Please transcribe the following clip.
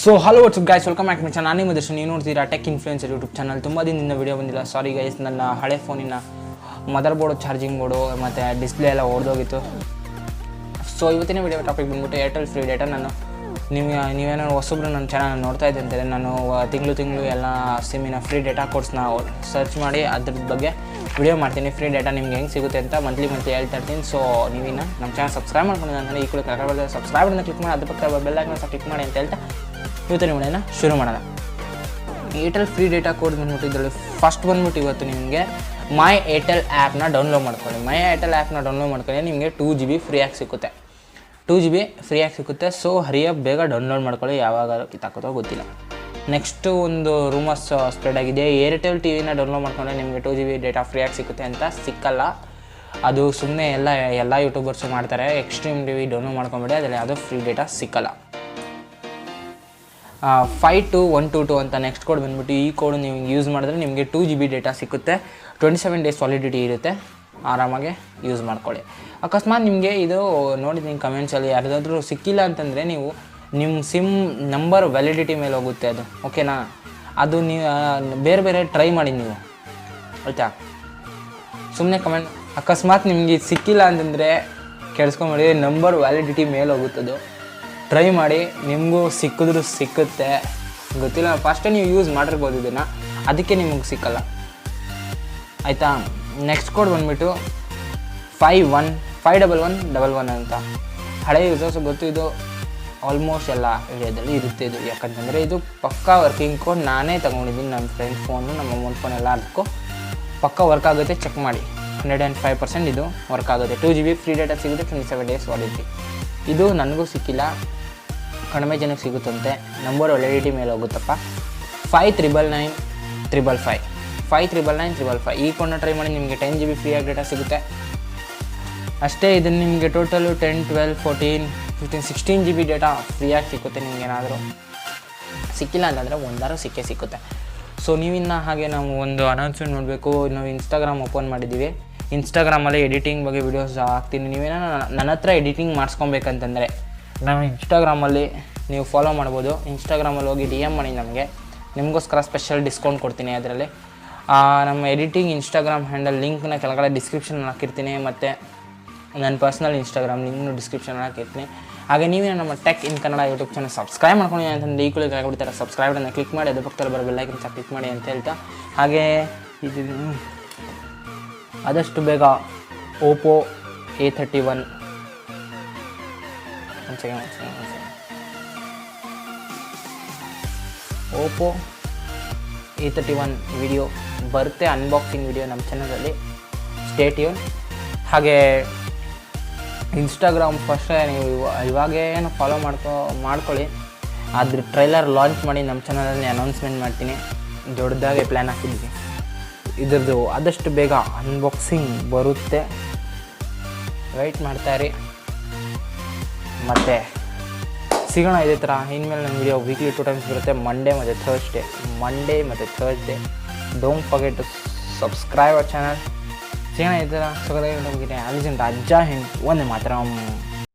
So hello WhatsApp guys, welcome back my channel. ನಾನು ನಿಮ್ಮ ದರ್ಶನ್. ನೀವು ನೋಡ್ತೀರಾ ಟೆಕ್ ಇನ್ಫ್ಲುಯೆನ್ಸರ್ ಯೂಟ್ಯೂಬ್ ಚಾನಲ್. ತುಂಬ ದಿನದಿಂದ ವೀಡಿಯೋ ಬಂದಿಲ್ಲ, ಸಾರಿ ಗೈಸ್. ನನ್ನ ಹಳೆ ಫೋನಿನ ಮದರ್ ಬೋರ್ಡು, ಚಾರ್ಜಿಂಗ್ ಬೋರ್ಡು ಮತ್ತು ಡಿಸ್ಪ್ಲೇ ಎಲ್ಲ ಹೊಡೆದೋಗಿತ್ತು. ಸೊ ಇವತ್ತಿನ ವೀಡಿಯೋ ಟಾಪಿಕ್ ಬಂದ್ಬಿಟ್ಟು ಏರ್ಟೆಲ್ ಫ್ರೀ ಡೇಟಾ. ನಾನು ನೀವೇನಾದ್ರು ಹೊಸಬ್ರು ನನ್ನ ಚಾನಲ್ ನೋಡ್ತಾ ಇದ್ದೆ ಅಂತಂದರೆ, ನಾನು ತಿಂಗಳು ಎಲ್ಲ ಸಿಮ್ಮಿನ ಫ್ರೀ ಡೇಟಾ ಕೋರ್ಸ್ನ ಸರ್ಚ್ ಮಾಡಿ ಅದ್ರ ಬಗ್ಗೆ ವಿಡಿಯೋ ಮಾಡ್ತೀನಿ. ಫ್ರೀ ಡೇಟಾ ನಿಮ್ಗೆ ಹೆಂಗೆ ಸಿಗುತ್ತೆ ಅಂತ ಮಂತ್ಲಿ ಹೇಳ್ತಾ ಇರ್ತೀನಿ. ಸೊ ನೀವಿನ್ನ ನಮ್ಮ ಚಾನಲ್ ಸಬ್ಸ್ಕ್ರೈಬ್ ಮಾಡ್ಕೊಂಡು ಅಂದರೆ ಈ ಕೂಡ ಕರೆಕ್ಟಾಗಿ ಸಬ್ಸ್ಕ್ರೈಬನ್ನು ಕ್ಲಿಕ್ ಮಾಡಿ, ಅದ್ರ ಪಕ್ಕ ಬೆಲ್ ಐಕಾನ್ ಸಹ ಕ್ಲಿಕ್ ಮಾಡಿ ಅಂತ ಹೇಳ್ತಾ ಇವತ್ತಿನ ವಿಡಿಯೋನ ಶುರು ಮಾಡೋಣ. ಏರ್ಟೆಲ್ ಫ್ರೀ ಡೇಟಾ ಕೋಡ್ ಬಂದ್ಬಿಟ್ಟು ಇದರಲ್ಲಿ ಫಸ್ಟ್ ಬಂದ್ಬಿಟ್ಟು ಇವತ್ತು ನಿಮಗೆ ಮೈ ಏರ್ಟೆಲ್ ಆ್ಯಪ್ನ ಡೌನ್ಲೋಡ್ ಮಾಡ್ಕೊಳ್ಳಿ. ಮೈ ಏರ್ಟೆಲ್ ಆ್ಯಪ್ನ ಡೌನ್ಲೋಡ್ ಮಾಡ್ಕೊಳ್ಳಿ, ನಿಮಗೆ 2 GB ಫ್ರೀಯಾಗಿ ಸಿಗುತ್ತೆ. 2 GB ಫ್ರೀಯಾಗಿ ಸಿಗುತ್ತೆ. ಸೊ ಹರಿಯಪ್ ಬೇಗ ಡೌನ್ಲೋಡ್ ಮಾಡ್ಕೊಳ್ಳಿ, ಯಾವಾಗ ಕಿತ್ತಾಕೋತೋ ಗೊತ್ತಿಲ್ಲ. ನೆಕ್ಸ್ಟು ಒಂದು ರೂಮರ್ಸ್ ಸ್ಪ್ರೆಡ್ ಆಗಿದೆ, ಏರ್ಟೆಲ್ ಟಿವಿನ ಡೌನ್ಲೋಡ್ ಮಾಡ್ಕೊಂಡ್ರೆ ನಿಮಗೆ 2 GB ಡೇಟಾ ಫ್ರೀಯಾಗಿ ಸಿಗುತ್ತೆ ಅಂತ. ಸಿಕ್ಕಲ್ಲ, ಅದು ಸುಮ್ಮನೆ ಎಲ್ಲ ಯೂಟ್ಯೂಬರ್ಸು ಮಾಡ್ತಾರೆ. ಎಕ್ಸ್ಟ್ರೀಮ್ ಟಿವಿ ಡೌನ್ಲೋಡ್ ಮಾಡ್ಕೊಂಬಿಡಿ, ಅದರಲ್ಲಿ ಯಾವುದೋ ಫ್ರೀ ಡೇಟಾ ಸಿಕ್ಕಲ್ಲ. 52122 ಅಂತ ನೆಕ್ಸ್ಟ್ ಕೋಡ್ ಬಂದ್ಬಿಟ್ಟು, ಈ ಕೋಡ್ ನೀವು ಯೂಸ್ ಮಾಡಿದ್ರೆ ನಿಮಗೆ 2 GB ಡೇಟಾ ಸಿಕ್ಕುತ್ತೆ. 27 ಡೇಸ್ ವ್ಯಾಲಿಡಿಟಿ ಇರುತ್ತೆ, ಆರಾಮಾಗಿ ಯೂಸ್ ಮಾಡ್ಕೊಳ್ಳಿ. ಅಕಸ್ಮಾತ್ ನಿಮಗೆ ಇದು ನೋಡಿದ್ದೀನಿ ಕಮೆಂಟ್ಸಲ್ಲಿ, ಯಾರ್ದಾದ್ರೂ ಸಿಕ್ಕಿಲ್ಲ ಅಂತಂದರೆ ನೀವು ನಿಮ್ಮ ಸಿಮ್ ನಂಬರ್ ವ್ಯಾಲಿಡಿಟಿ ಮೇಲೆ ಹೋಗುತ್ತೆ ಅದು, ಓಕೆನಾ? ಅದು ನೀವು ಬೇರೆ ಟ್ರೈ ಮಾಡಿ ನೀವು, ಆಯಿತಾ? ಸುಮ್ಮನೆ ಕಮೆಂಟ್ ಅಕಸ್ಮಾತ್ ನಿಮಗೆ ಸಿಕ್ಕಿಲ್ಲ ಅಂತಂದರೆ ಕೆಡ್ಸ್ಕೊಂಬೇಡಿ, ನಂಬರ್ ವ್ಯಾಲಿಡಿಟಿ ಮೇಲೆ ಹೋಗುತ್ತದು. ಟ್ರೈ ಮಾಡಿ, ನಿಮಗೂ ಸಿಕ್ಕಿದ್ರೂ ಸಿಕ್ಕುತ್ತೆ, ಗೊತ್ತಿಲ್ಲ. ಫಸ್ಟೇ ನೀವು ಯೂಸ್ ಮಾಡಿರ್ಬೋದು ಇದನ್ನು, ಅದಕ್ಕೆ ನಿಮಗೆ ಸಿಕ್ಕಲ್ಲ, ಆಯಿತಾ? ನೆಕ್ಸ್ಟ್ ಕೋಡ್ ಬಂದುಬಿಟ್ಟು 51111 ಅಂತ. ಹಳೆ ಯೂಸರ್ಸ್ ಗೊತ್ತು, ಇದು ಆಲ್ಮೋಸ್ಟ್ ಎಲ್ಲ ಏರಿಯಾದಲ್ಲಿ ಇರುತ್ತೆ ಇದು. ಯಾಕಂತಂದರೆ ಇದು ಪಕ್ಕಾ ವರ್ಕಿಂಗ್ ಕೋಡ್. ನಾನೇ ತೊಗೊಂಡಿದ್ದೀನಿ, ನಮ್ಮ ಫ್ರೆಂಡ್ ಫೋನು, ನಮ್ಮ ಅಮ್ಮನ ಫೋನ್ ಎಲ್ಲದಕ್ಕೂ ಪಕ್ಕಾ ವರ್ಕ್ ಆಗುತ್ತೆ. ಚೆಕ್ ಮಾಡಿ, 105% ಇದು ವರ್ಕ್ ಆಗುತ್ತೆ. 2 GB ಫ್ರೀ ಡೇಟಾ ಸಿಗುತ್ತೆ, 27 ಡೇಸ್ ವ್ಯಾಲಿಡಿಟಿ. ಇದು ನನಗೂ ಸಿಕ್ಕಿಲ್ಲ, ಕಡಿಮೆ ಜನಕ್ಕೆ ಸಿಗುತ್ತಂತೆ. ನಂಬರ್ ವ್ಯಾಲಿಡಿಟಿ ಮೇಲೆ ಹೋಗುತ್ತಪ್ಪ. 59955 ಈ ಕೋಡ್ನ ಟ್ರೈ ಮಾಡಿ, ನಿಮಗೆ 10 GB ಫ್ರೀಯಾಗಿ ಡೇಟಾ ಸಿಗುತ್ತೆ ಅಷ್ಟೇ. ಇದನ್ನು ನಿಮಗೆ ಟೋಟಲು 10, 12, 14, 15, 16 GB ಡೇಟಾ ಫ್ರೀಯಾಗಿ ಸಿಗುತ್ತೆ. ನಿಮಗೇನಾದರೂ ಸಿಕ್ಕಿಲ್ಲ ಅಂತಂದರೆ ಒಂದಾರು ಸಿಕ್ಕುತ್ತೆ. ಸೊ ನೀವಿನ್ನು ಹಾಗೆ ನಾವು ಒಂದು ಅನೌನ್ಸ್ಮೆಂಟ್ ಮಾಡಬೇಕು. ನಾವು ಇನ್ಸ್ಟಾಗ್ರಾಮ್ ಓಪನ್ ಮಾಡಿದ್ದೀವಿ. ಇನ್ಸ್ಟಾಗ್ರಾಮಲ್ಲಿ ಎಡಿಟಿಂಗ್ ಬಗ್ಗೆ ವೀಡಿಯೋಸ್ ಹಾಕ್ತೀನಿ. ನೀವೇನೋ ನನ್ನ ಹತ್ರ ಎಡಿಟಿಂಗ್ ಮಾಡಿಸ್ಕೊಬೇಕಂತಂದರೆ ನಾವು ಇನ್ಸ್ಟಾಗ್ರಾಮಲ್ಲಿ ನೀವು ಫಾಲೋ ಮಾಡ್ಬೋದು. ಇನ್ಸ್ಟಾಗ್ರಾಮಲ್ಲಿ ಹೋಗಿ DM ಮಾಡಿ, ನಿಮಗೋಸ್ಕರ ಸ್ಪೆಷಲ್ ಡಿಸ್ಕೌಂಟ್ ಕೊಡ್ತೀನಿ. ಅದರಲ್ಲಿ ನಮ್ಮ ಎಡಿಟಿಂಗ್ ಇನ್ಸ್ಟಾಗ್ರಾಮ್ ಹ್ಯಾಂಡಲ್ ಲಿಂಕ್ನ ಕೆಳಗಡೆ ಡಿಸ್ಕ್ರಿಪ್ಷನಲ್ಲಿ ಹಾಕಿರ್ತೀನಿ, ಮತ್ತು ನನ್ನ ಪರ್ಸ್ನಲ್ ಇನ್ಸ್ಟಾಗ್ರಾಮ್ ಲಿಂಕ್ನು ಡಿಸ್ಕ್ರಿಪ್ಷನಲ್ಲಿ ಹಾಕಿರ್ತೀನಿ. ಹಾಗೆ ನೀವೇ ನಮ್ಮ tech in Kannada YouTube channel subscribe ಮಾಡ್ಕೊಂಡು ಅಂತಂದರೆ ಈ ಕೂಡ ಕೆಳಗಡೆ ಸಬ್ಸ್ಕ್ರೈಬನ್ನು ಕ್ಲಿಕ್ ಮಾಡಿ, ಅದ್ರ ಪಕ್ಕದಲ್ಲಿ ಬರೋ ಬೆಲ್ ಐಕಾನ್ ಸಹ ಕ್ಲಿಕ್ ಮಾಡಿ ಅಂತ ಹೇಳ್ತಾ, ಹಾಗೆ ಇದು ಆದಷ್ಟು ಬೇಗ Oppo A31 Oppo A31 video ಬರುತ್ತೆ, ಅನ್ಬಾಕ್ಸಿಂಗ್ ವಿಡಿಯೋ ನಮ್ಮ ಚಾನಲಲ್ಲಿ. Stay tune. ಹಾಗೆ ಇನ್ಸ್ಟಾಗ್ರಾಮ್ ಫಸ್ಟ್ ನೀವು ಇವಾಗೇನು ಫಾಲೋ ಮಾಡ್ಕೊಳ್ಳಿ. ಅದ್ರ ಟ್ರೈಲರ್ ಲಾಂಚ್ ಮಾಡಿ ನಮ್ಮ ಚಾನಲಲ್ಲಿ ಅನೌನ್ಸ್ಮೆಂಟ್ ಮಾಡ್ತೀನಿ. ದೊಡ್ಡದಾಗಿ ಪ್ಲ್ಯಾನ್ ಹಾಕಿದ್ವಿ ಇದ್ರದ್ದು. ಆದಷ್ಟು ಬೇಗ ಅನ್ಬಾಕ್ಸಿಂಗ್ ಬರುತ್ತೆ, ವೆಯ್ಟ್ ಮಾಡ್ತಾಯಿರಿ. ಮತ್ತು ಸಿಗೋಣ ಇದೇ ಥರ. ಇನ್ಮೇಲೆ ನನ್ನ ವಿಡಿಯೋ ವೀಕ್ಲಿ 2 ಟೈಮ್ಸ್ ಬರುತ್ತೆ, ಮಂಡೇ ಮತ್ತು Thursday. Don't forget to subscribe our channel. ಸಿಗೋಣ ಇದೇ ಥರ. ಸುಖದಾಗಿ ಅಲ್ಲಿಜೆಂಟ್ ಅಜ್ಜ ಹೆಂಗೆ ಒಂದೇ ಮಾತ್ರ.